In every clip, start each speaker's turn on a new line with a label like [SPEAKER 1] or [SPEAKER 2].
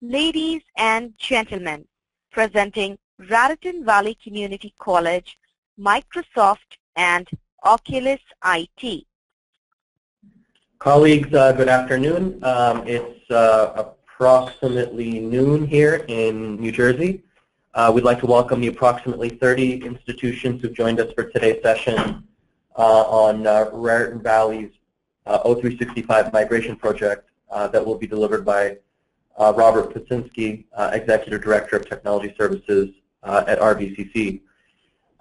[SPEAKER 1] Ladies and gentlemen, presenting Raritan Valley Community College, Microsoft, and Oculus IT.
[SPEAKER 2] Colleagues, good afternoon. It's approximately noon here in New Jersey. We'd like to welcome the approximately 30 institutions who've joined us for today's session on Raritan Valley's O365 migration project that will be delivered by Robert Pasinski, Executive Director of Technology Services at RVCC.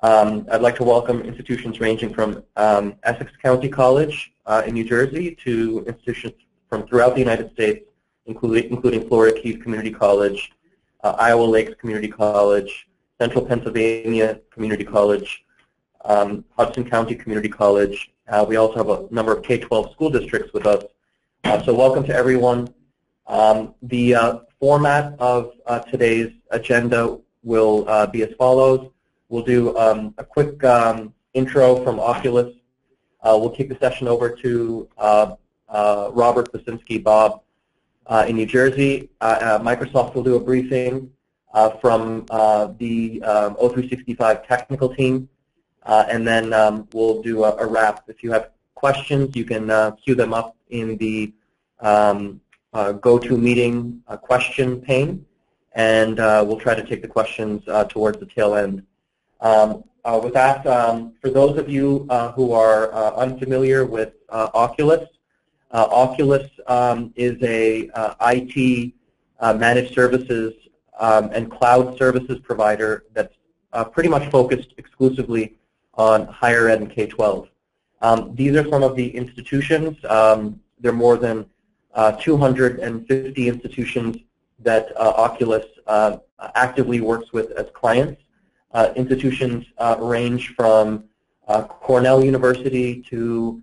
[SPEAKER 2] I'd like to welcome institutions ranging from Essex County College in New Jersey to institutions from throughout the United States, including Florida Keys Community College, Iowa Lakes Community College, Central Pennsylvania Community College, Hudson County Community College. We also have a number of K-12 school districts with us. So welcome to everyone. The format of today's agenda will be as follows. We'll do a quick intro from Oculus. We'll kick the session over to Robert Pasinski, Bob, in New Jersey. Microsoft will do a briefing from the O365 technical team, and then we'll do a wrap. If you have questions, you can queue them up in the GoToMeeting question pane, and we'll try to take the questions towards the tail end. With that, for those of you who are unfamiliar with Oculus, Oculus is a IT managed services and cloud services provider that's pretty much focused exclusively on higher ed and K-12. These are some of the institutions. There are more than 250 institutions that Oculus actively works with as clients. Institutions range from Cornell University to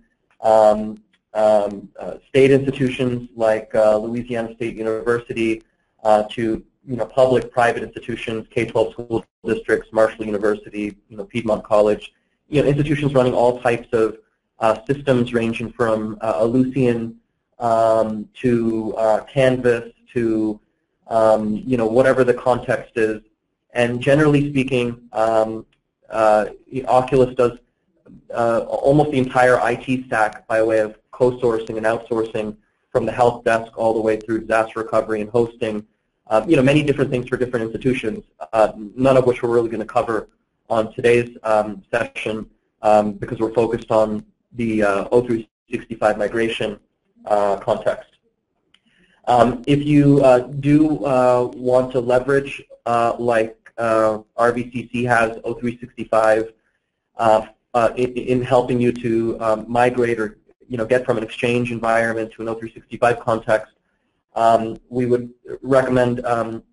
[SPEAKER 2] state institutions like Louisiana State University to public private institutions, K-12 school districts, Marshall University, Piedmont College, institutions running all types of systems ranging from Ellucian to Canvas to whatever the context is. And generally speaking, Oculus does almost the entire IT stack by way of co-sourcing and outsourcing, from the help desk all the way through disaster recovery and hosting. Many different things for different institutions, none of which we're really going to cover on today's session because we're focused on the O365 migration context. If you do want to leverage, like RVCC has O365 in helping you to migrate or get from an Exchange environment to an O365 context, we would recommend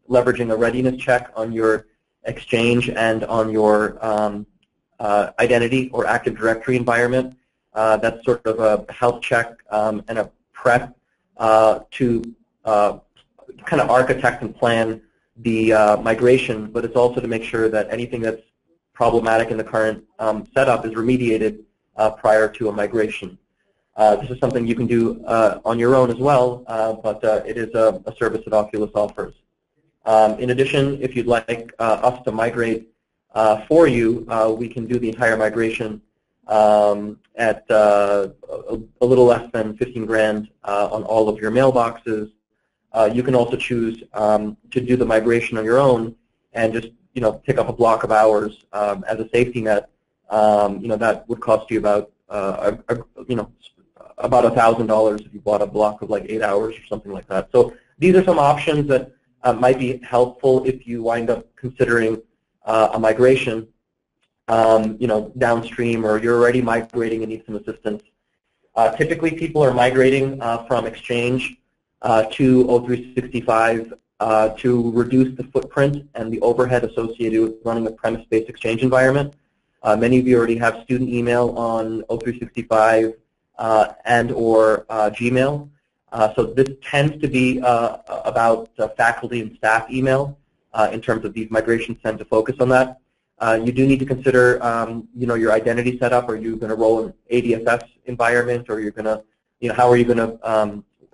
[SPEAKER 2] leveraging a readiness check on your Exchange and on your identity or Active Directory environment. That's sort of a health check and a prep to kind of architect and plan the migration, but it's also to make sure that anything that's problematic in the current setup is remediated prior to a migration. This is something you can do on your own as well, but it is a service that Oculus offers. In addition, if you'd like us to migrate for you, we can do the entire migration at a little less than 15 grand on all of your mailboxes. You can also choose to do the migration on your own and just pick up a block of hours as a safety net. That would cost you about about $1,000 if you bought a block of like 8 hours or something like that. So these are some options that might be helpful if you wind up considering a migration downstream, or you're already migrating and need some assistance. Typically, people are migrating from Exchange to O365 to reduce the footprint and the overhead associated with running a premise-based Exchange environment. Many of you already have student email on O365 and or Gmail. So this tends to be about faculty and staff email in terms of these migrations tend to focus on that. You do need to consider, your identity setup. Are you going to roll an ADFS environment, or you're going to, how are you going to,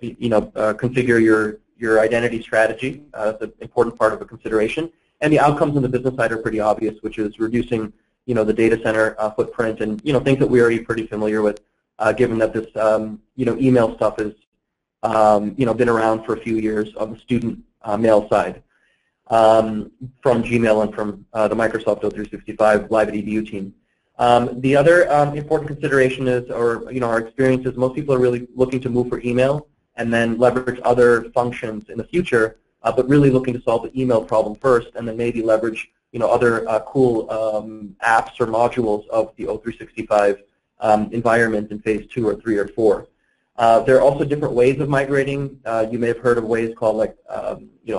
[SPEAKER 2] configure your identity strategy. That's an important part of a consideration. And the outcomes on the business side are pretty obvious, which is reducing, the data center footprint and, things that we're already pretty familiar with, given that this, email stuff has, been around for a few years on the student mail side from Gmail and from the Microsoft O365 Live at EDU team. The other important consideration is, our experience is most people are really looking to move for email and then leverage other functions in the future, but really looking to solve the email problem first and then maybe leverage, other cool apps or modules of the O365 environment in phase 2 or 3 or 4. There are also different ways of migrating. You may have heard of ways called like,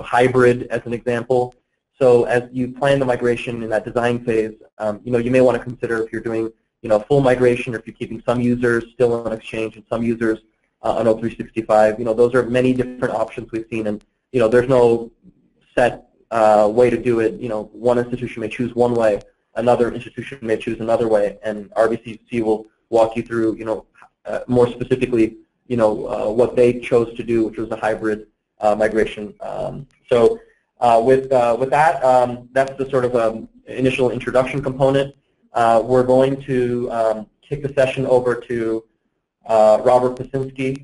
[SPEAKER 2] hybrid as an example. So as you plan the migration in that design phase, you may want to consider if you're doing, full migration or if you're keeping some users still on Exchange and some users on O365. Those are many different options we've seen, and there's no set way to do it. One institution may choose one way, another institution may choose another way, and RBCC will walk you through, more specifically, what they chose to do, which was a hybrid migration. With that, that's the sort of initial introduction component. We're going to kick the session over to Robert Pasinski,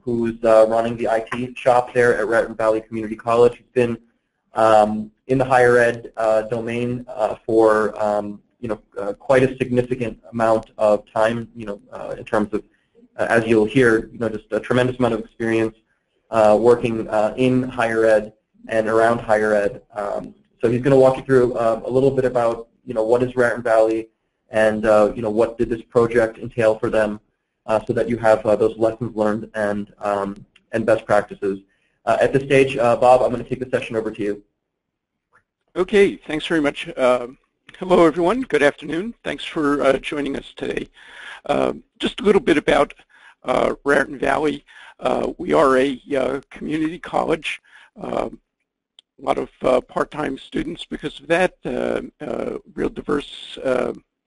[SPEAKER 2] who's running the IT shop there at Raritan Valley Community College. He's been in the higher ed domain for quite a significant amount of time. In terms of, as you'll hear, just a tremendous amount of experience working in higher ed and around higher ed. So he's going to walk you through a little bit about what is Raritan Valley and what did this project entail for them, so that you have those lessons learned and best practices. At this stage, Bob, I'm going to take the session over to you.
[SPEAKER 3] Okay, thanks very much. Hello, everyone. Good afternoon. Thanks for joining us today. Just a little bit about Raritan Valley. We are a community college. A lot of part-time students because of that. Real diverse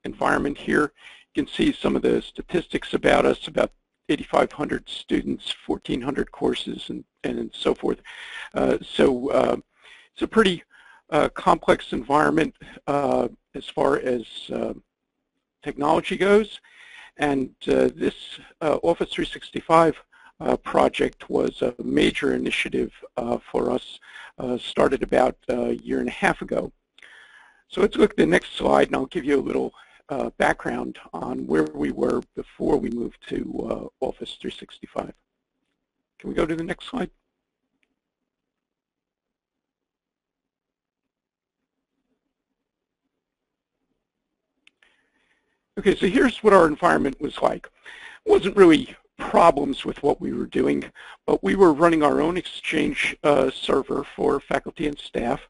[SPEAKER 3] environment here. You can see some of the statistics about us, about 8,500 students, 1,400 courses, and so forth. So it's a pretty complex environment as far as technology goes. And this Office 365 project was a major initiative for us, started about a year and a half ago. So let's look at the next slide, and I'll give you a little background on where we were before we moved to Office 365. Can we go to the next slide? Okay, so here's what our environment was like. It wasn't really problems with what we were doing, but we were running our own Exchange server for faculty and staff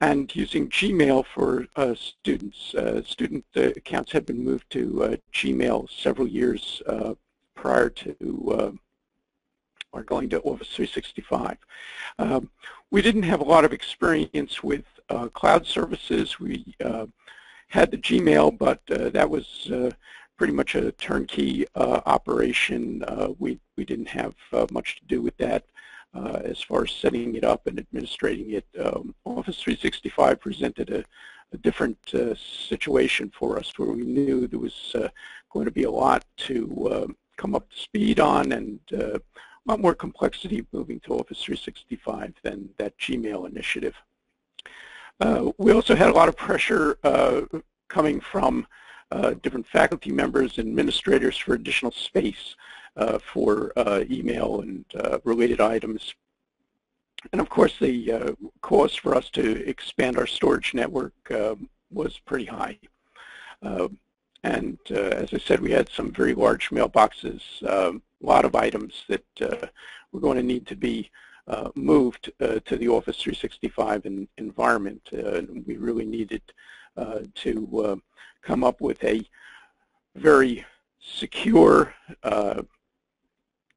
[SPEAKER 3] and using Gmail for students. Student accounts had been moved to Gmail several years prior to our going to Office 365. We didn't have a lot of experience with cloud services. We had the Gmail, but that was pretty much a turnkey operation. We didn't have much to do with that as far as setting it up and administrating it. Office 365 presented a different situation for us, where we knew there was going to be a lot to come up to speed on, and a lot more complexity moving to Office 365 than that Gmail initiative. We also had a lot of pressure coming from different faculty members and administrators for additional space for email and related items. And of course, the cost for us to expand our storage network was pretty high. And as I said, we had some very large mailboxes, a lot of items that were going to need to be moved to the Office 365 environment. We really needed to come up with a very secure,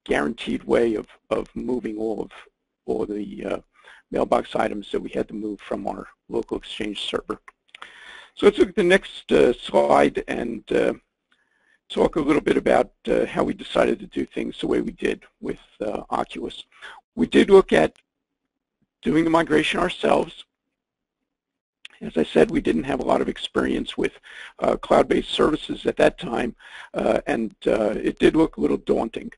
[SPEAKER 3] guaranteed way of moving all of the mailbox items that we had to move from our local Exchange server. So let's look at the next slide and talk a little bit about how we decided to do things the way we did with Oculus. We did look at doing the migration ourselves. As I said, we didn't have a lot of experience with cloud-based services at that time, and it did look a little daunting.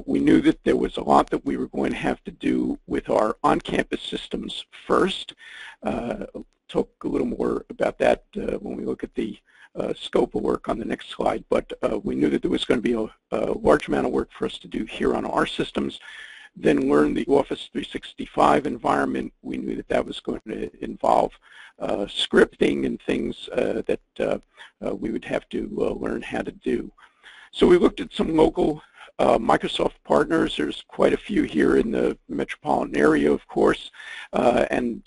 [SPEAKER 3] We knew that there was a lot that we were going to have to do with our on-campus systems first. I'll talk a little more about that when we look at the scope of work on the next slide, but we knew that there was going to be a large amount of work for us to do here on our systems. Then learn the Office 365 environment. We knew that that was going to involve scripting and things that we would have to learn how to do. So we looked at some local Microsoft partners. There's quite a few here in the metropolitan area, of course, and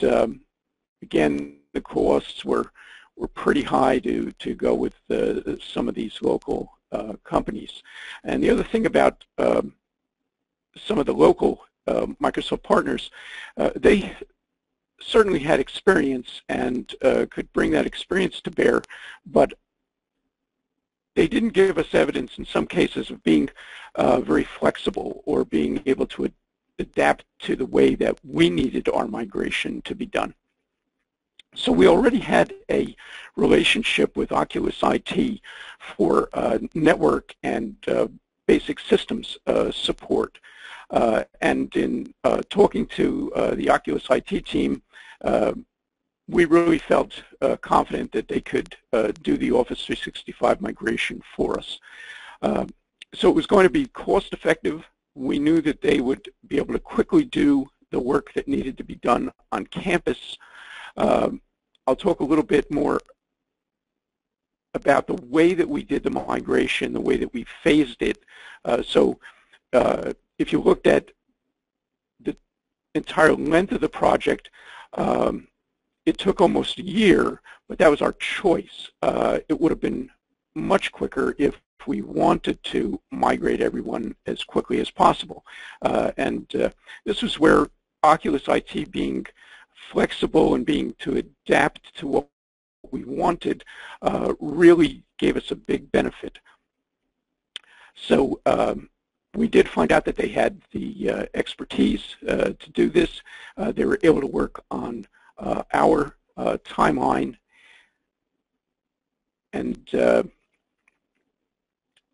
[SPEAKER 3] again, the costs were pretty high to go with some of these local companies. And the other thing about some of the local Microsoft partners, they certainly had experience and could bring that experience to bear, but they didn't give us evidence in some cases of being very flexible or being able to adapt to the way that we needed our migration to be done. So we already had a relationship with Oculus IT for network and basic systems support. And in talking to the Oculus IT team, we really felt confident that they could do the Office 365 migration for us. So it was going to be cost effective. We knew that they would be able to quickly do the work that needed to be done on campus. I'll talk a little bit more about the way that we did the migration, the way that we phased it. If you looked at the entire length of the project, it took almost a year, but that was our choice. It would have been much quicker if we wanted to migrate everyone as quickly as possible. This was where Oculus IT being flexible and being to adapt to what we wanted really gave us a big benefit. So we did find out that they had the expertise to do this. They were able to work on our timeline. And the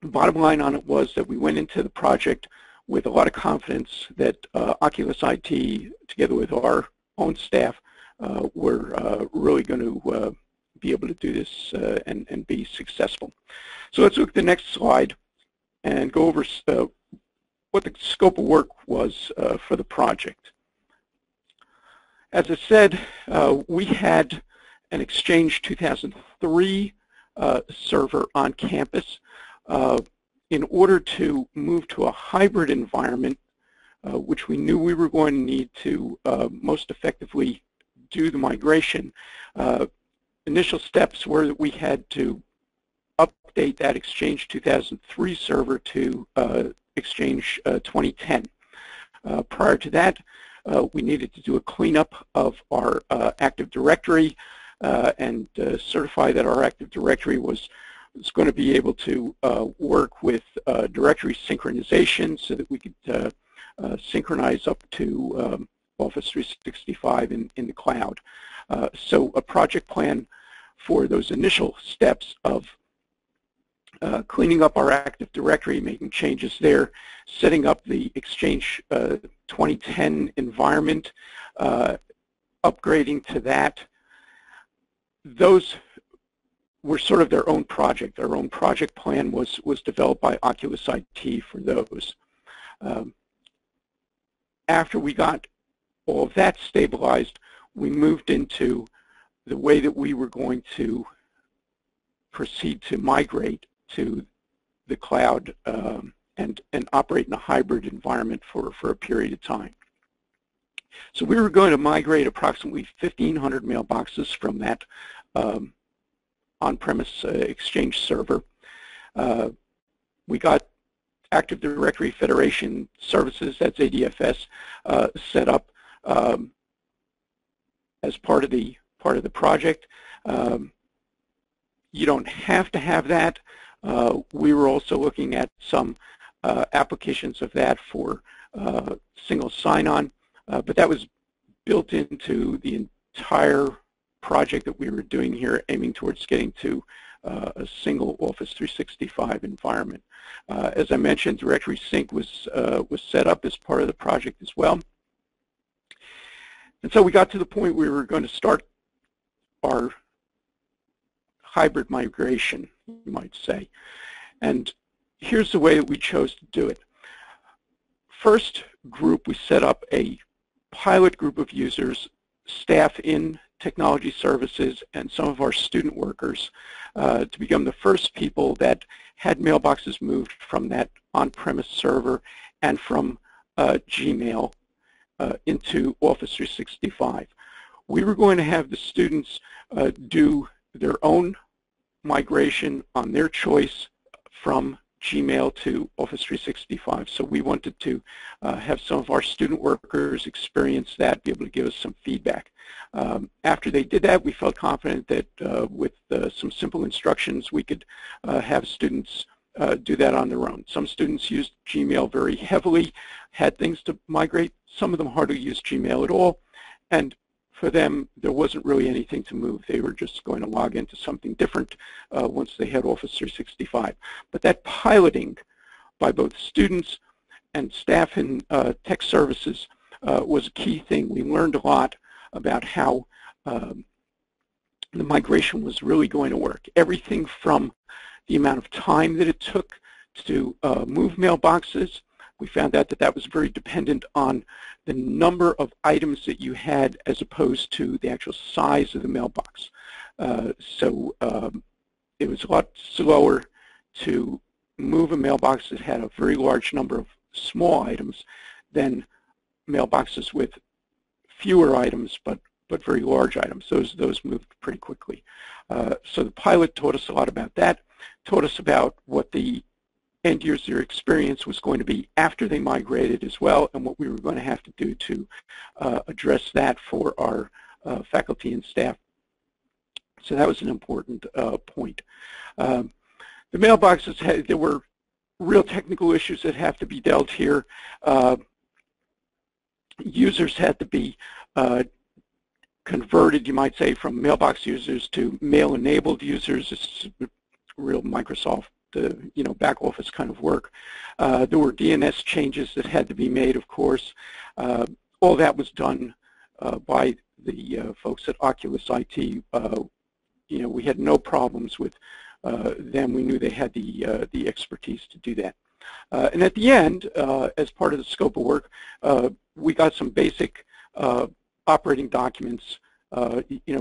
[SPEAKER 3] bottom line on it was that we went into the project with a lot of confidence that Oculus IT, together with our own staff, were really going to be able to do this and be successful. So let's look at the next slide and go over what the scope of work was for the project. As I said, we had an Exchange 2003 server on campus. In order to move to a hybrid environment, which we knew we were going to need to most effectively do the migration, initial steps were that we had to update that Exchange 2003 server to Exchange 2010. Prior to that, we needed to do a cleanup of our Active Directory and certify that our Active Directory was going to be able to work with directory synchronization so that we could synchronize up to Office 365 in the cloud. So a project plan for those initial steps of cleaning up our Active Directory, making changes there, setting up the Exchange 2010 environment, upgrading to that. Those were sort of their own project. Our own project plan was developed by Oculus IT for those. After we got all of that stabilized, we moved into the way that we were going to proceed to migrate to the cloud and operate in a hybrid environment for a period of time. So we were going to migrate approximately 1,500 mailboxes from that on-premise Exchange server. We got Active Directory Federation Services, that's ADFS, set up as part of the project. You don't have to have that. We were also looking at some applications of that for single sign-on, but that was built into the entire project that we were doing here, aiming towards getting to a single Office 365 environment. As I mentioned, Directory Sync was set up as part of the project as well. And so we got to the point where we were going to start our hybrid migration, you might say. And here's the way that we chose to do it. First group, we set up a pilot group of users, staff in technology services, and some of our student workers to become the first people that had mailboxes moved from that on-premise server and from Gmail into Office 365. We were going to have the students do their own migration on their choice from Gmail to Office 365. So we wanted to have some of our student workers experience that, be able to give us some feedback. After they did that, we felt confident that with some simple instructions, we could have students do that on their own. Some students used Gmail very heavily, had things to migrate. Some of them hardly used Gmail at all. And for them, there wasn't really anything to move. They were just going to log into something different once they had Office 365. But that piloting by both students and staff in tech services was a key thing. We learned a lot about how the migration was really going to work. Everything from the amount of time that it took to move mailboxes. We found out that that was very dependent on the number of items that you had as opposed to the actual size of the mailbox. So it was a lot slower to move a mailbox that had a very large number of small items than mailboxes with fewer items but very large items. Those moved pretty quickly. So the pilot taught us a lot about that, taught us about what the end user experience was going to be after they migrated as well, and what we were going to have to do to address that for our faculty and staff. So that was an important point. The mailboxes, there were real technical issues that have to be dealt here. Users had to be converted, you might say, from mailbox users to mail-enabled users. This is real Microsoft back office kind of work. There were DNS changes that had to be made, of course. All that was done by the folks at Oculus IT. We had no problems with them. We knew they had the expertise to do that. And at the end, as part of the scope of work, we got some basic operating documents,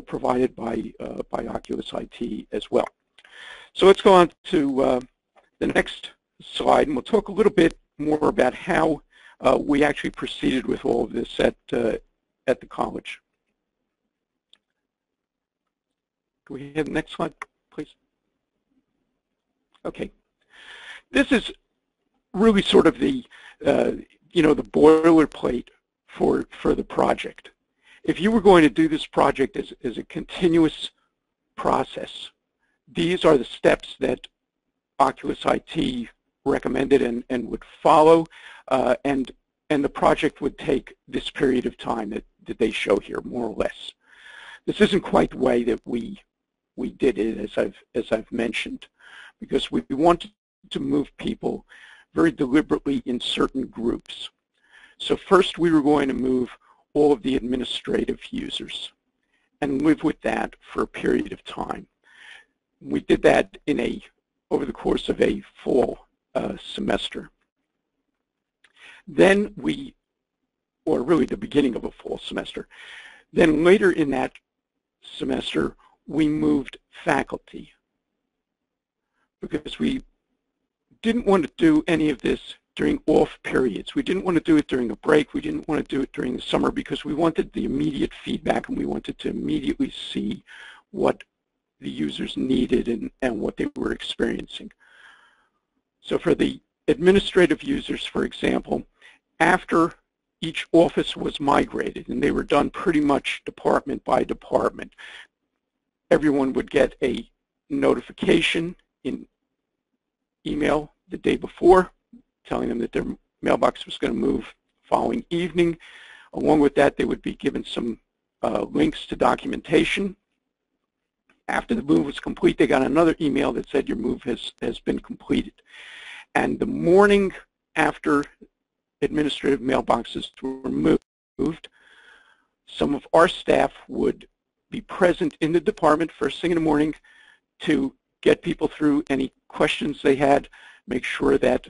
[SPEAKER 3] provided by Oculus IT as well. So let's go on to the next slide, and we'll talk a little bit more about how we actually proceeded with all of this at the college. Can we have the next slide, please? Okay. This is really sort of the the boilerplate for the project. If you were going to do this project as a continuous process, these are the steps that Oculus IT recommended and would follow, and the project would take this period of time that they show here, more or less. This isn't quite the way that we did it, as I've mentioned, because we wanted to move people very deliberately in certain groups. So first we were going to move all of the administrative users and live with that for a period of time. We did that over the course of a fall semester. Then or really the beginning of a fall semester. Then later in that semester, we moved faculty because we didn't want to do any of this during off periods. We didn't want to do it during a break. We didn't want to do it during the summer because we wanted the immediate feedback and we wanted to immediately see what the users needed and what they were experiencing. So for the administrative users, for example, after each office was migrated, and they were done pretty much department by department, everyone would get a notification in email the day before telling them that their mailbox was going to move the following evening. Along with that, they would be given some links to documentation. After the move was complete, they got another email that said your move has been completed. And the morning after administrative mailboxes were moved, some of our staff would be present in the department first thing in the morning to get people through any questions they had, make sure that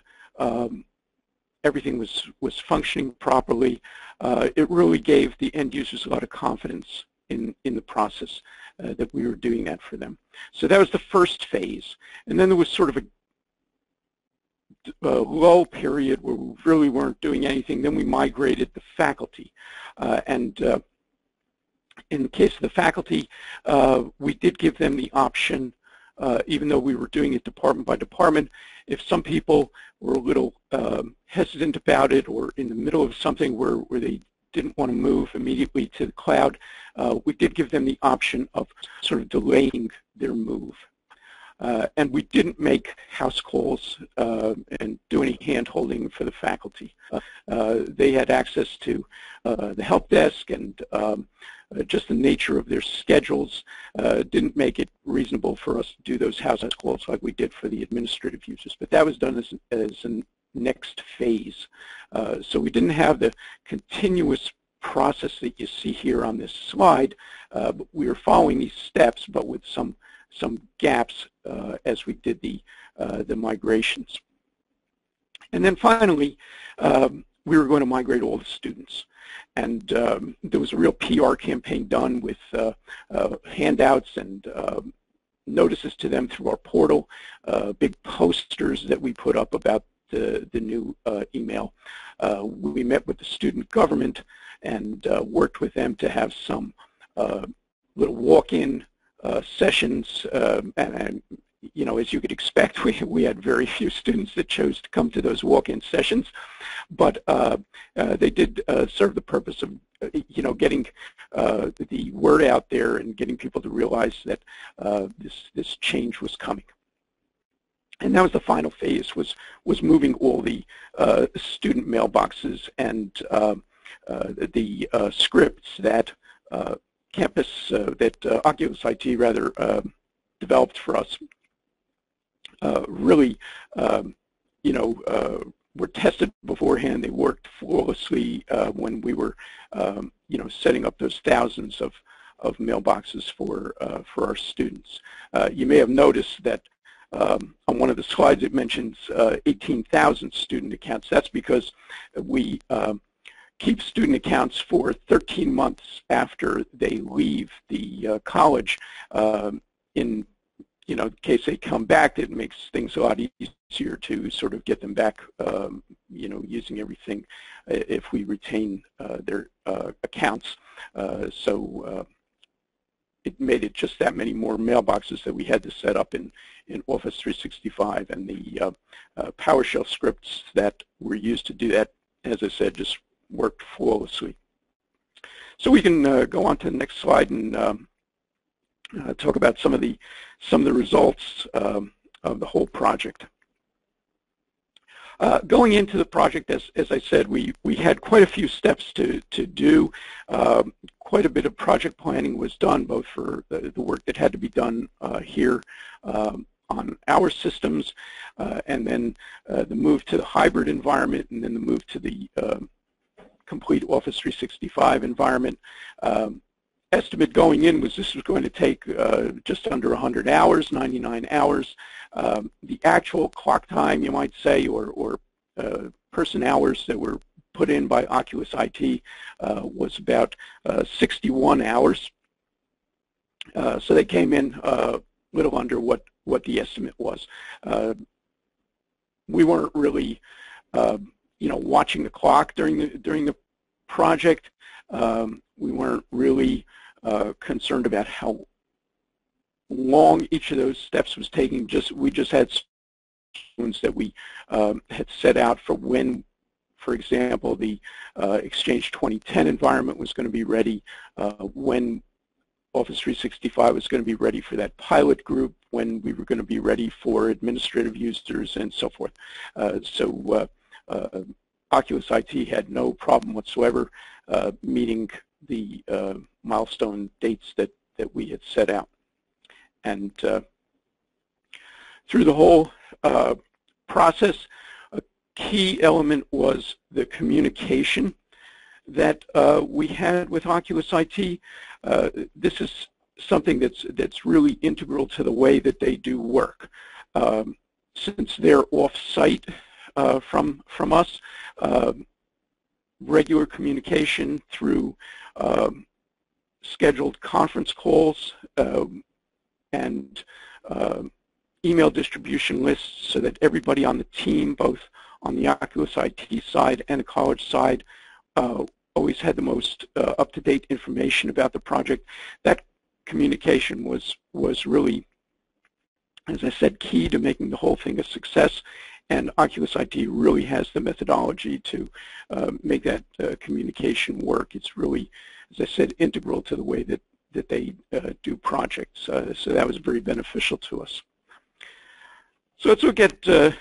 [SPEAKER 3] everything was functioning properly. It really gave the end users a lot of confidence in the process that we were doing that for them. So that was the first phase. And then there was sort of a lull period where we really weren't doing anything. Then we migrated the faculty. In the case of the faculty, we did give them the option, even though we were doing it department by department, if some people were a little hesitant about it or in the middle of something where they didn't want to move immediately to the cloud, we did give them the option of sort of delaying their move. And we didn't make house calls and do any hand-holding for the faculty. They had access to the help desk, and just the nature of their schedules didn't make it reasonable for us to do those house calls like we did for the administrative users. But that was done as a next phase. So we didn't have the continuous process that you see here on this slide. But we were following these steps, but with some gaps as we did the migrations. And then finally, we were going to migrate all the students. And there was a real PR campaign done with handouts and notices to them through our portal, big posters that we put up about the new email. We met with the student government and worked with them to have some little walk-in sessions, and you know, as you could expect, we had very few students that chose to come to those walk-in sessions, but they did serve the purpose of, you know, getting the word out there and getting people to realize that this change was coming. And that was the final phase, was moving all the student mailboxes and the scripts that Oculus IT rather developed for us. Really, you know, were tested beforehand. They worked flawlessly when we were, you know, setting up those thousands of mailboxes for our students. You may have noticed that on one of the slides it mentions 18,000 student accounts. That's because we keep student accounts for 13 months after they leave the college. In case they come back, it makes things a lot easier to sort of get them back, you know, using everything if we retain their accounts. So it made it just that many more mailboxes that we had to set up in Office 365, and the PowerShell scripts that were used to do that, as I said, just worked flawlessly. So we can go on to the next slide and talk about some of the results of the whole project. Going into the project, as I said, we had quite a few steps to do. Quite a bit of project planning was done, both for the work that had to be done here on our systems, and then the move to the hybrid environment, and then the move to the complete Office 365 environment. Estimate going in was this was going to take just under 100 hours, 99 hours. The actual clock time, you might say, or person hours that were put in by Oculus IT was about 61 hours. So they came in a little under what the estimate was. We weren't really, you know, watching the clock during the project. We weren't really concerned about how long each of those steps was taking. We just had ones that we had set out for when, for example, the Exchange 2010 environment was going to be ready, when Office 365 was going to be ready for that pilot group, when we were going to be ready for administrative users, and so forth. So Oculus IT had no problem whatsoever meeting the milestone dates that we had set out. And through the whole process, a key element was the communication that we had with Oculus IT. This is something that's really integral to the way that they do work. Since they're off-site from us, regular communication through scheduled conference calls and email distribution lists so that everybody on the team, both on the Oculus IT side and the college side, always had the most up-to-date information about the project. That communication was really, as I said, key to making the whole thing a success, and Oculus IT really has the methodology to make that communication work. It's really, as I said, integral to the way that they do projects. So that was very beneficial to us. So let's look at the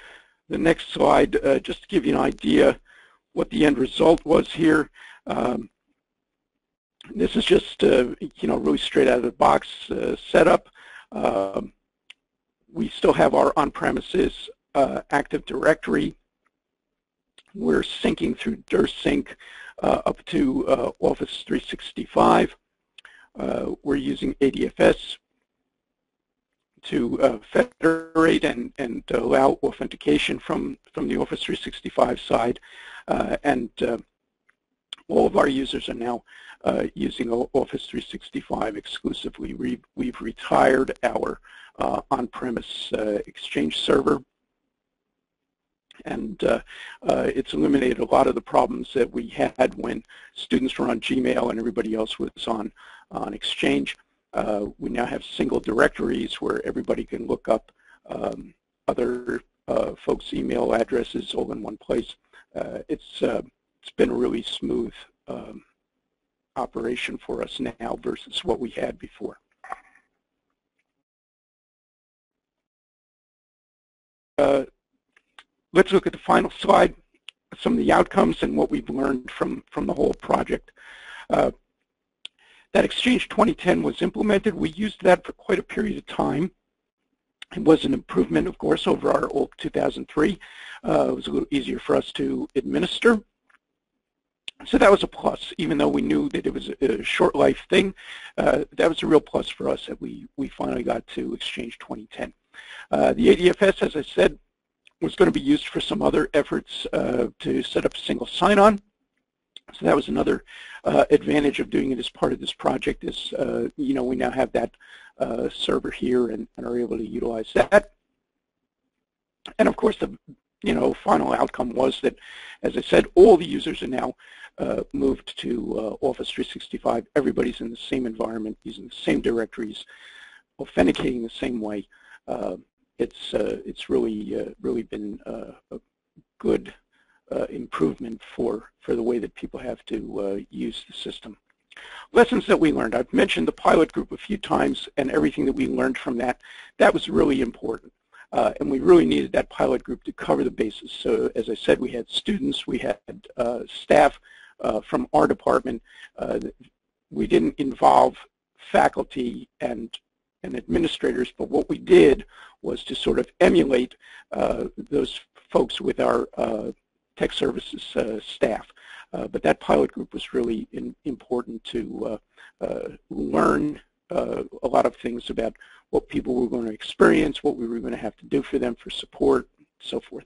[SPEAKER 3] next slide, just to give you an idea what the end result was here. This is just, really straight out of the box setup. We still have our on-premises Active Directory. We're syncing through DirSync up to Office 365. We're using ADFS to federate and allow authentication from the Office 365 side. And all of our users are now using Office 365 exclusively. We've retired our on-premise Exchange server, and it's eliminated a lot of the problems that we had when students were on Gmail and everybody else was on Exchange. We now have single directories where everybody can look up other folks' email addresses all in one place. It's been a really smooth operation for us now versus what we had before. Let's look at the final slide, some of the outcomes and what we've learned from the whole project. That Exchange 2010 was implemented. We used that for quite a period of time. It was an improvement, of course, over our old 2003. It was a little easier for us to administer. So that was a plus, even though we knew that it was a short life thing. That was a real plus for us that we finally got to Exchange 2010. The ADFS, as I said, was going to be used for some other efforts to set up a single sign-on. So that was another advantage of doing it as part of this project is, we now have that server here and are able to utilize that. And of course, the final outcome was that, as I said, all the users are now moved to Office 365. Everybody's in the same environment, using the same directories, authenticating the same way. It's really been a good improvement for the way that people have to use the system. Lessons that we learned. I've mentioned the pilot group a few times and everything that we learned from that. That was really important. And we really needed that pilot group to cover the bases. So as I said, we had students, we had staff from our department. We didn't involve faculty and administrators, but what we did was to sort of emulate those folks with our tech services staff. But that pilot group was really important to learn a lot of things about what people were going to experience, what we were going to have to do for them for support, so forth.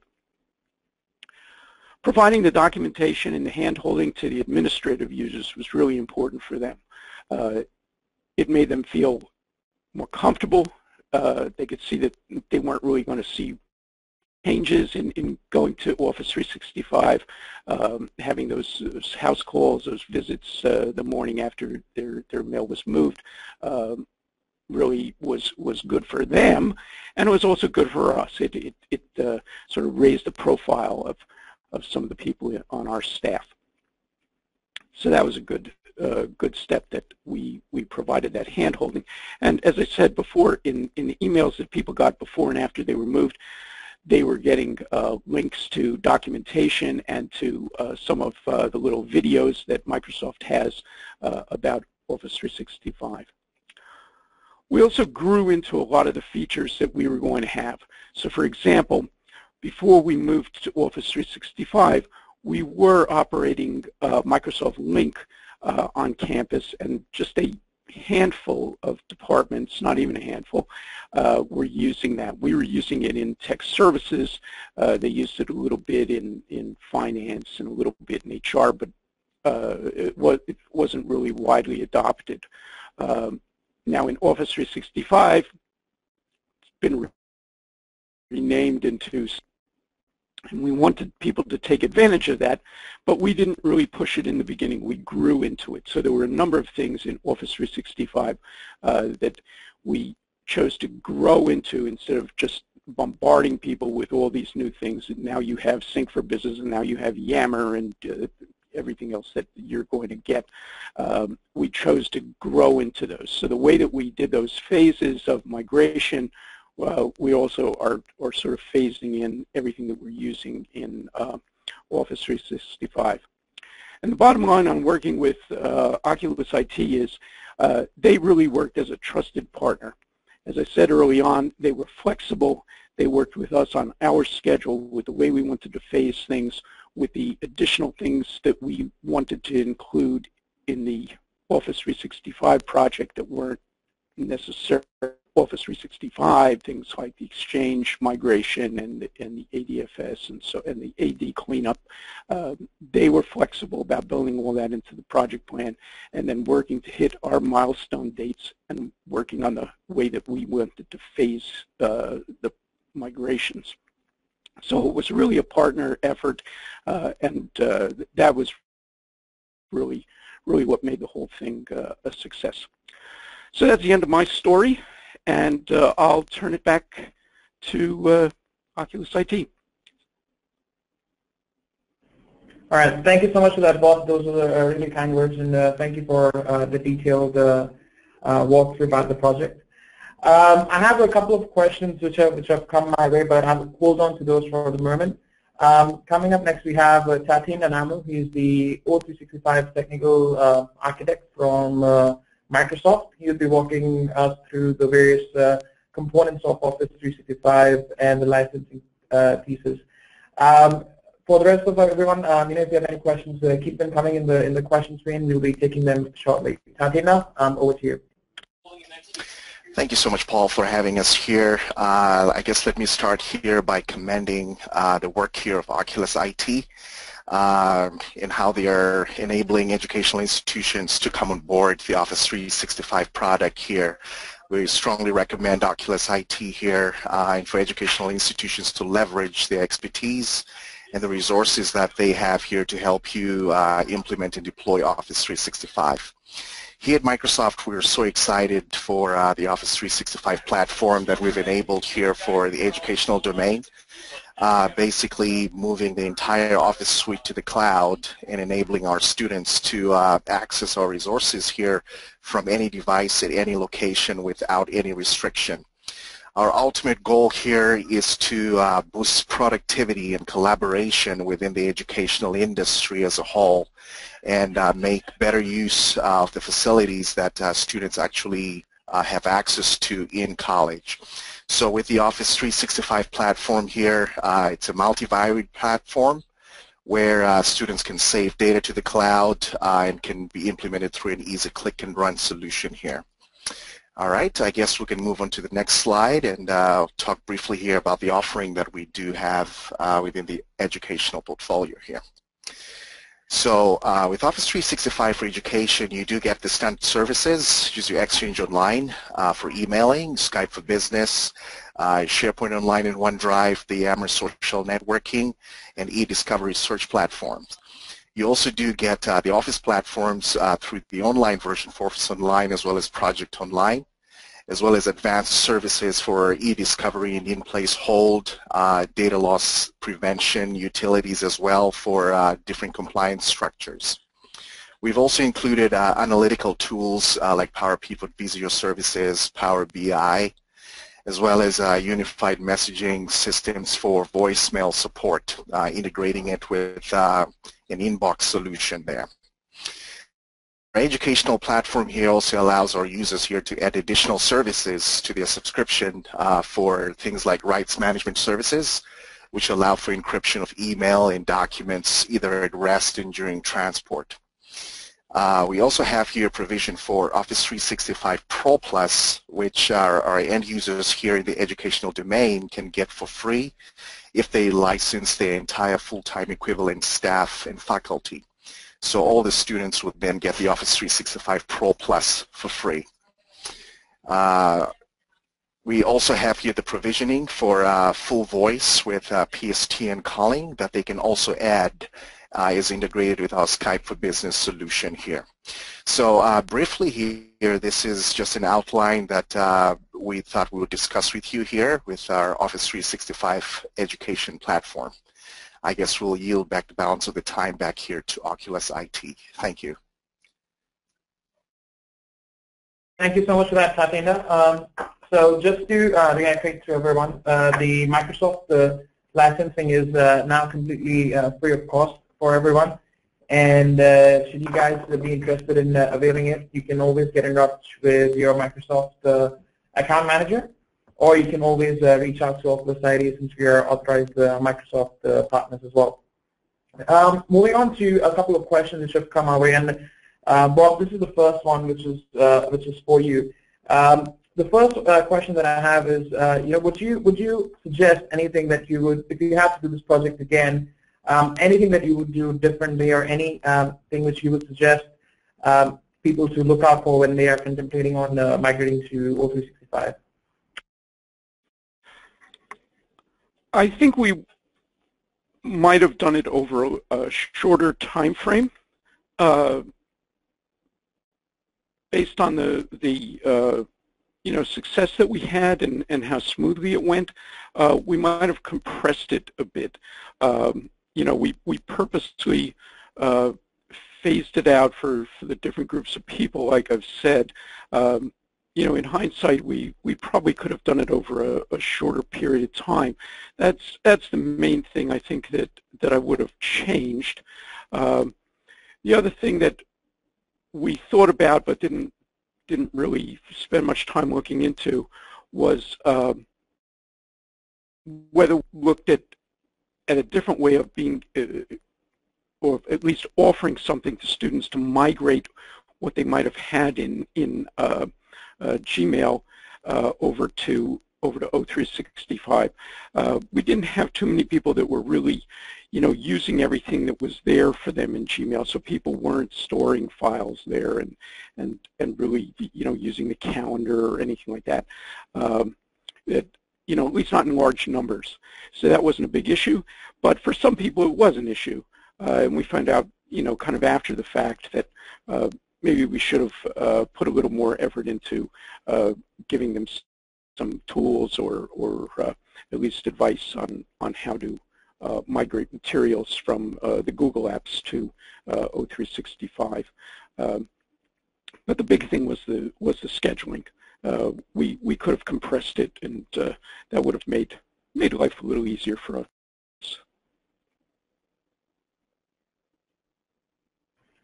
[SPEAKER 3] Providing the documentation and the hand-holding to the administrative users was really important for them. It made them feel more comfortable. They could see that they weren't really going to see changes in going to Office 365, having those house calls, those visits the morning after their mail was moved, really was good for them, and it was also good for us. It sort of raised the profile of some of the people on our staff. So that was a good step that we provided that hand-holding. And as I said before, in the emails that people got before and after they were moved, they were getting links to documentation and to some of the little videos that Microsoft has about Office 365. We also grew into a lot of the features that we were going to have. So for example, before we moved to Office 365, we were operating Microsoft Link on campus, and just a handful of departments, not even a handful, were using that. We were using it in tech services. They used it a little bit in finance and a little bit in HR, but it wasn't really widely adopted. Now in Office 365, it's been renamed into, and we wanted people to take advantage of that, but we didn't really push it in the beginning. We grew into it. So there were a number of things in Office 365 that we chose to grow into instead of just bombarding people with all these new things. And now you have Sync for Business, and now you have Yammer and everything else that you're going to get. We chose to grow into those. So the way that we did those phases of migration, we also are sort of phasing in everything that we're using in Office 365. And the bottom line on working with Oculus IT is they really worked as a trusted partner. As I said early on, they were flexible. They worked with us on our schedule, with the way we wanted to phase things, with the additional things that we wanted to include in the Office 365 project that weren't necessarily Office 365, things like the Exchange migration and the ADFS and the AD cleanup. They were flexible about building all that into the project plan and then working to hit our milestone dates and working on the way that we wanted to phase the migrations. So it was really a partner effort, and that was really what made the whole thing a success. So that's the end of my story, and I'll turn it back to Oculus IT.
[SPEAKER 2] All right, thank you so much for that, Bob. Those are really kind words, and thank you for the detailed walkthrough about the project. I have a couple of questions which have come my way, but I'll hold on to those for the moment. Coming up next, we have Tatin Anamu. He's the O365 technical architect from Microsoft. He'll be walking us through the various components of Office 365 and the licensing pieces. For the rest of everyone, if you have any questions, keep them coming in the question screen. We'll be taking them shortly. Tatina, over to you.
[SPEAKER 4] Thank you so much, Paul, for having us here. I guess let me start here by commending the work here of Oculus IT in how they are enabling educational institutions to come on board the Office 365 product here. We strongly recommend Oculus IT here and for educational institutions to leverage their expertise and the resources that they have here to help you implement and deploy Office 365. Here at Microsoft, we're so excited for the Office 365 platform that we've enabled here for the educational domain, basically moving the entire Office suite to the cloud and enabling our students to access our resources here from any device at any location without any restriction. Our ultimate goal here is to boost productivity and collaboration within the educational industry as a whole and make better use of the facilities that students actually have access to in college. So with the Office 365 platform here, it's a multivariate platform where students can save data to the cloud and can be implemented through an easy click and run solution here. All right, I guess we can move on to the next slide and talk briefly here about the offering that we do have within the educational portfolio here. So with Office 365 for Education, you do get the standard services, use your Exchange Online for emailing, Skype for Business, SharePoint Online and OneDrive, the Yammer social networking, and e-discovery search platforms. You also do get the Office platforms through the online version for Office Online as well as Project Online, as well as advanced services for e-discovery and in-place hold, data loss prevention, utilities as well for different compliance structures. We've also included analytical tools like Power Pivot Visio Services, Power BI, as well as unified messaging systems for voicemail support, integrating it with an inbox solution there. Our educational platform here also allows our users here to add additional services to their subscription for things like rights management services, which allow for encryption of email and documents either at rest and during transport. We also have here provision for Office 365 Pro Plus, which our end users here in the educational domain can get for free if they license their entire full-time equivalent staff and faculty. So all the students would then get the Office 365 Pro Plus for free. We also have here the provisioning for full voice with PSTN calling that they can also add is integrated with our Skype for Business solution here. So briefly here, this is just an outline that we thought we would discuss with you here with our Office 365 education platform. I guess we'll yield back the balance of the time back here to Oculus IT. Thank you.
[SPEAKER 5] Thank you so much for that, Tatenda. So just to reiterate to everyone, the Microsoft licensing is now completely free of cost for everyone. And should you guys be interested in availing it, you can always get in touch with your Microsoft account manager, or you can always reach out to Oculus IT since we are authorized Microsoft partners as well. Moving on to a couple of questions which have come our way, and Bob, this is the first one, which is for you. The first question that I have is, would you suggest anything that you would, if you have to do this project again, anything that you would do differently, or any thing which you would suggest people to look out for when they are contemplating on migrating to O365?
[SPEAKER 3] I think we might have done it over a shorter time frame, based on the success that we had and how smoothly it went. We might have compressed it a bit. We purposely phased it out for the different groups of people. Like I've said, in hindsight, we probably could have done it over a shorter period of time. That's the main thing I think that I would have changed. The other thing that we thought about but didn't really spend much time looking into was whether we looked at a different way of being, or at least offering something to students to migrate what they might have had in Gmail over to O365. We didn't have too many people that were really, using everything that was there for them in Gmail, so people weren't storing files there and really, using the calendar or anything like that. At least not in large numbers. So that wasn't a big issue, but for some people it was an issue. And we found out, kind of after the fact that maybe we should have put a little more effort into giving them some tools or at least advice on how to migrate materials from the Google apps to O365. But the big thing was the scheduling. We could have compressed it, and that would have made life a little easier for us.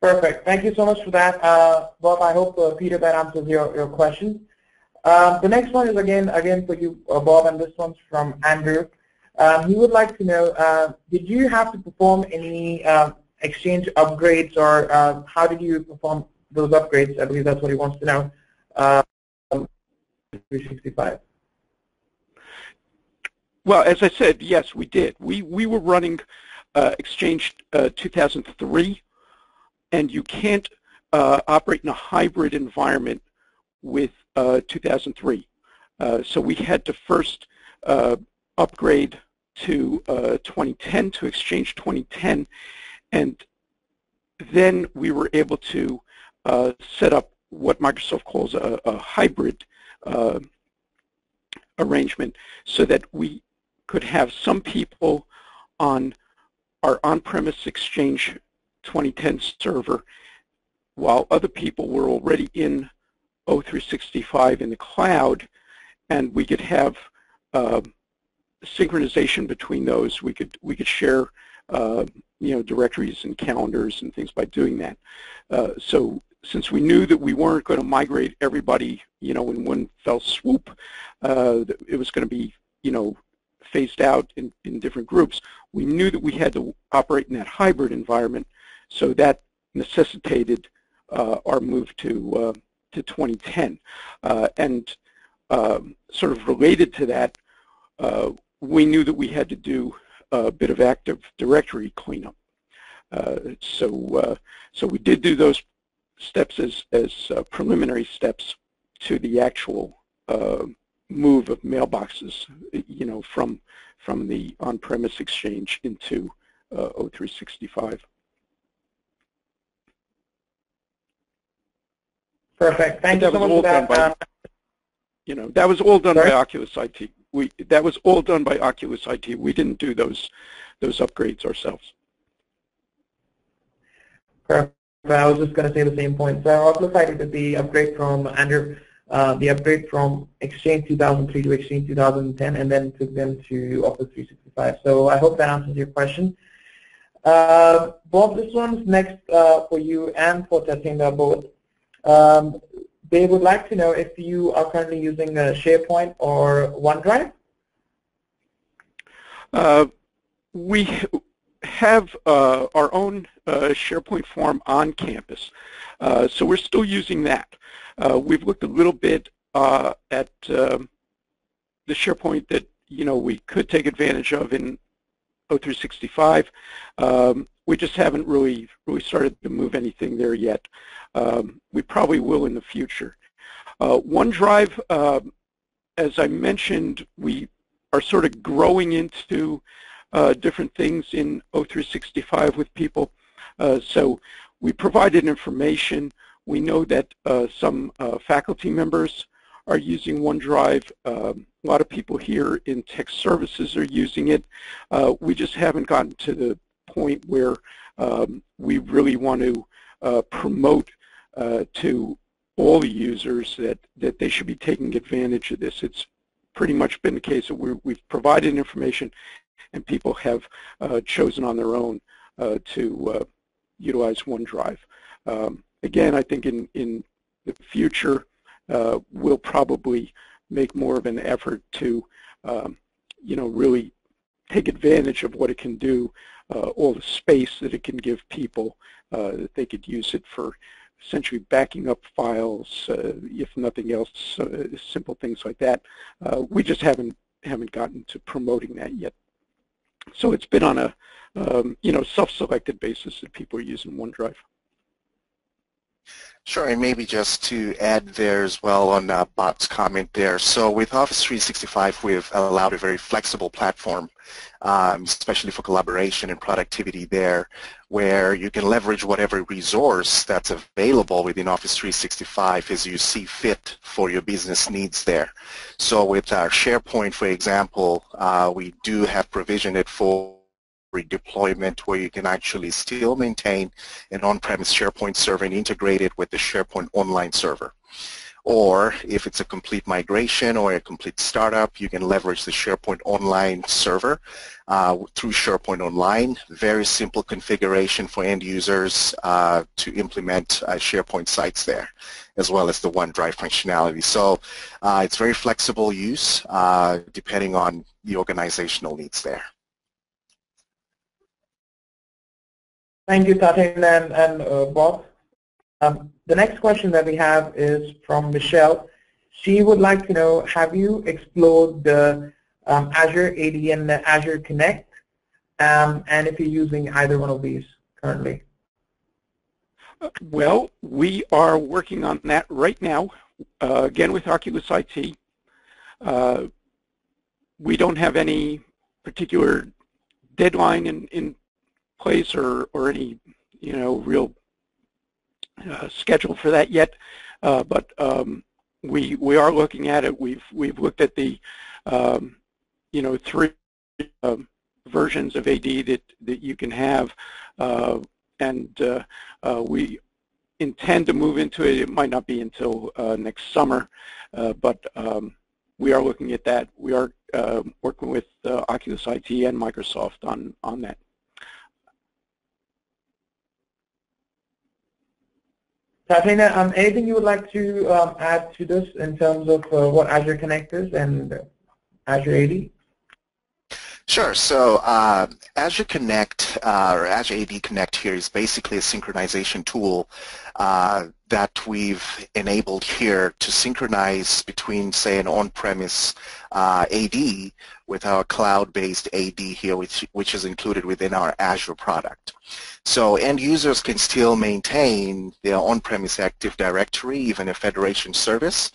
[SPEAKER 5] Perfect. Thank you so much for that, Bob. I hope, Peter, that answers your question. The next one is again for you, Bob, and this one's from Andrew. He would like to know, did you have to perform any Exchange upgrades, or how did you perform those upgrades? I believe that's what he wants to know. 365.
[SPEAKER 3] Well, as I said, yes, we did. We were running Exchange 2003, and you can't operate in a hybrid environment with 2003. So we had to first upgrade to 2010, to Exchange 2010, and then we were able to set up what Microsoft calls a hybrid arrangement, so that we could have some people on our on-premise Exchange 2010 server, while other people were already in O365 in the cloud, and we could have synchronization between those. We could share directories and calendars and things by doing that. So since we knew that we weren't going to migrate everybody, in one fell swoop, it was going to be, phased out in different groups, we knew that we had to operate in that hybrid environment, so that necessitated our move to 2010. And sort of related to that, we knew that we had to do a bit of Active Directory cleanup. So we did do those steps as preliminary steps to the actual move of mailboxes, from the on-premise Exchange into O365.
[SPEAKER 5] Perfect. Thank you so much for that.
[SPEAKER 3] That was all done
[SPEAKER 5] Sorry?
[SPEAKER 3] by Oculus IT. That was all done by Oculus IT. We didn't do those upgrades ourselves.
[SPEAKER 5] Perfect. I was just going to say the same point. So Oculus IT did the upgrade from Exchange 2003 to Exchange 2010, and then took them to Office 365. So I hope that answers your question. Bob, this one's next for you and for Tatinda both. They would like to know if you are currently using SharePoint or OneDrive.
[SPEAKER 3] We have our own SharePoint form on campus, so we're still using that. We've looked a little bit at the SharePoint that we could take advantage of in O365. We just haven't really started to move anything there yet. We probably will in the future. OneDrive, as I mentioned, we are sort of growing into different things in O365 with people. So we provided information. We know that some faculty members are using OneDrive. A lot of people here in tech services are using it. We just haven't gotten to the point where we really want to promote to all the users that they should be taking advantage of this. It's pretty much been the case that we've provided information and people have chosen on their own to utilize OneDrive. Again, I think in the future, we'll probably make more of an effort to, really take advantage of what it can do, all the space that it can give people, that they could use it for essentially backing up files, if nothing else, simple things like that. We just haven't gotten to promoting that yet. So it's been on a self-selected basis that people are using OneDrive.
[SPEAKER 4] Sure, and maybe just to add there as well on Bob's comment there. So with Office 365, we've allowed a very flexible platform, especially for collaboration and productivity there, where you can leverage whatever resource that's available within Office 365 as you see fit for your business needs there. So with our SharePoint, for example, we do have provisioned it for redeployment where you can actually still maintain an on-premise SharePoint server and integrate it with the SharePoint online server. Or if it's a complete migration or a complete startup, you can leverage the SharePoint online server through SharePoint Online. Very simple configuration for end users to implement SharePoint sites there, as well as the OneDrive functionality. So it's very flexible use depending on the organizational needs there.
[SPEAKER 5] Thank you, Tatin and Bob. The next question that we have is from Michelle. She would like to know, have you explored the Azure AD and the Azure Connect, and if you're using either one of these currently?
[SPEAKER 3] Well, we are working on that right now, again with Oculus IT. We don't have any particular deadline in place or any real schedule for that yet, but we are looking at it. We've looked at the 3 versions of AD that you can have, and we intend to move into it. It might not be until next summer, but we are looking at that. We are working with Oculus IT and Microsoft on that.
[SPEAKER 5] Tatiana, anything you would like to add to this in terms of what Azure Connect is and Azure AD?
[SPEAKER 4] Sure. So Azure Connect or Azure AD Connect here is basically a synchronization tool that we've enabled here to synchronize between, say, an on-premise AD with our cloud-based AD here, which is included within our Azure product. So end users can still maintain their on-premise Active Directory, even a federation service,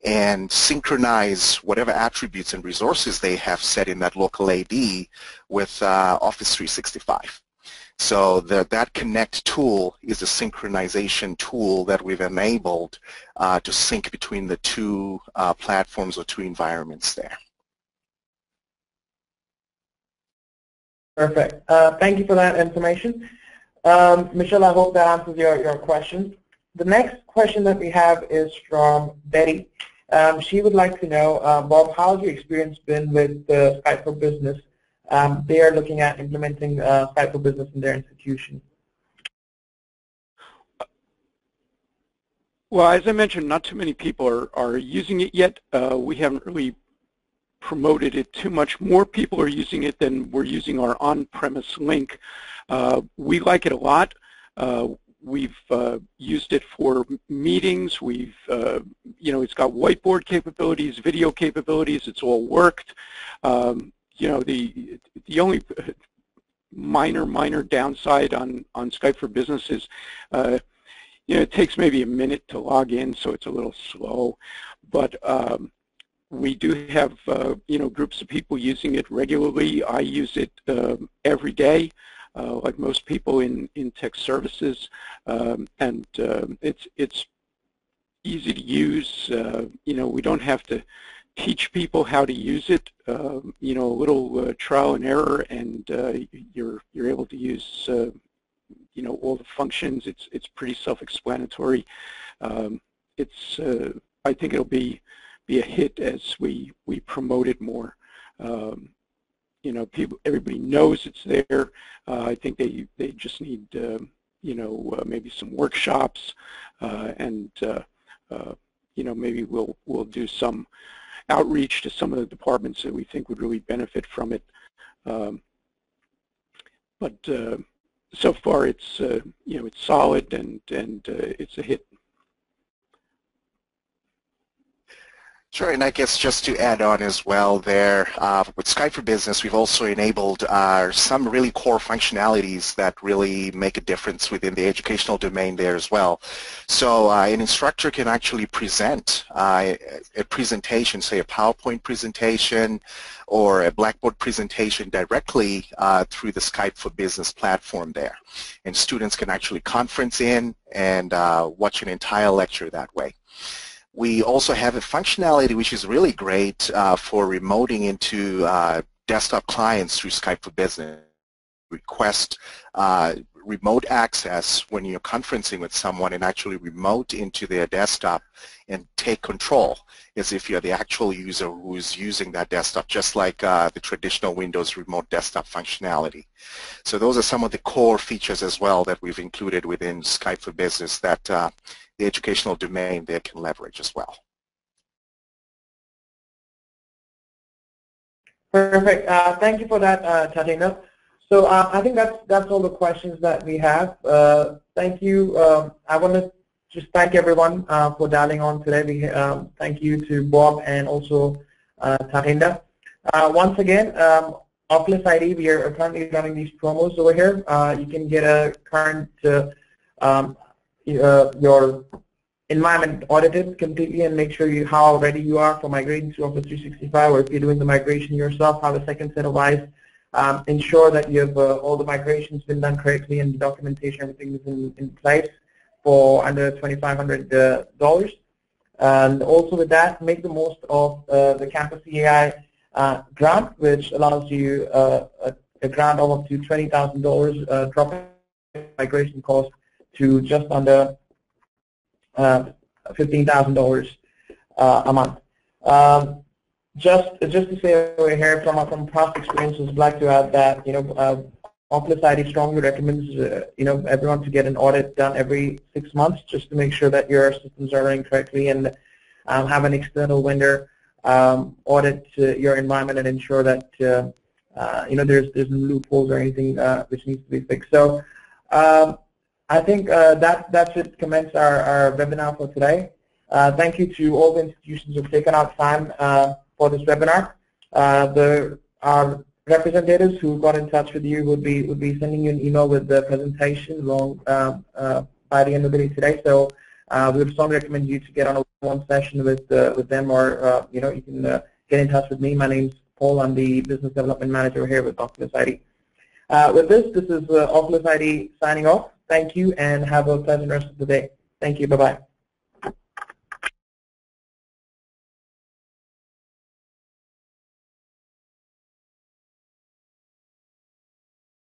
[SPEAKER 4] and synchronize whatever attributes and resources they have set in that local AD with Office 365. So that Connect tool is a synchronization tool that we've enabled to sync between the two platforms or two environments there.
[SPEAKER 5] Perfect. Thank you for that information. Michelle, I hope that answers your question. The next question that we have is from Betty. She would like to know, Bob, how has your experience been with Skype for Business? They are looking at implementing Skype for Business in their institution.
[SPEAKER 3] Well, as I mentioned, not too many people are using it yet. We haven't really promoted it too much. More people are using it than we're using our on-premise link. We like it a lot. We've used it for meetings. We've, it's got whiteboard capabilities, video capabilities. It's all worked. The only minor downside on Skype for Business is, it takes maybe a minute to log in, so it's a little slow. But we do have, groups of people using it regularly. I use it every day. Like most people in tech services, and it's easy to use. We don't have to teach people how to use it. A little trial and error, and you're able to use all the functions. It's pretty self-explanatory. I think it'll be a hit as we promote it more. Everybody knows it's there. I think they just need, maybe some workshops, and maybe we'll do some outreach to some of the departments that we think would really benefit from it. But so far, it's it's solid and it's a hit.
[SPEAKER 4] Sure, and I guess just to add on as well there, with Skype for Business, we've also enabled some really core functionalities that really make a difference within the educational domain there as well. So an instructor can actually present a presentation, say a PowerPoint presentation or a Blackboard presentation directly through the Skype for Business platform there. And students can actually conference in and watch an entire lecture that way. We also have a functionality which is really great for remoting into desktop clients through Skype for Business. Request remote access when you're conferencing with someone and actually remote into their desktop and take control as if you're the actual user who's using that desktop, just like the traditional Windows remote desktop functionality. So those are some of the core features as well that we've included within Skype for Business that the educational domain there can leverage as well.
[SPEAKER 5] Perfect. Thank you for that, Tatiana. So I think that's all the questions that we have. Thank you. I want to just thank everyone for dialing on today. Thank you to Bob and also Tatiana. Once again, Oculus ID, we are currently running these promos over here. You can get a current your environment audited completely and make sure how ready you are for migrating to Office 365, or if you're doing the migration yourself, have a second set of eyes. Ensure that you have all the migrations been done correctly and the documentation, everything is in place for under $2,500. And also with that, make the most of the Campus AI grant, which allows you a grant of up to $20,000, dropping migration cost to just under $15,000 a month. just to say over here from past experiences, I'd like to add that Oculus ID strongly recommends everyone to get an audit done every 6 months just to make sure that your systems are running correctly, and have an external vendor audit your environment and ensure that there's no loopholes or anything which needs to be fixed. So I think that should commence our webinar for today. Thank you to all the institutions who have taken out time for this webinar. Our representatives who got in touch with you would be sending you an email with the presentation along by the end of the day today. So we would strongly recommend you to get on a one session with them, or you can get in touch with me. My name's Paul. I'm the business development manager here with Oculus ID. With this is Oculus ID signing off. Thank you, and have a pleasant rest of the day. Thank you. Bye bye.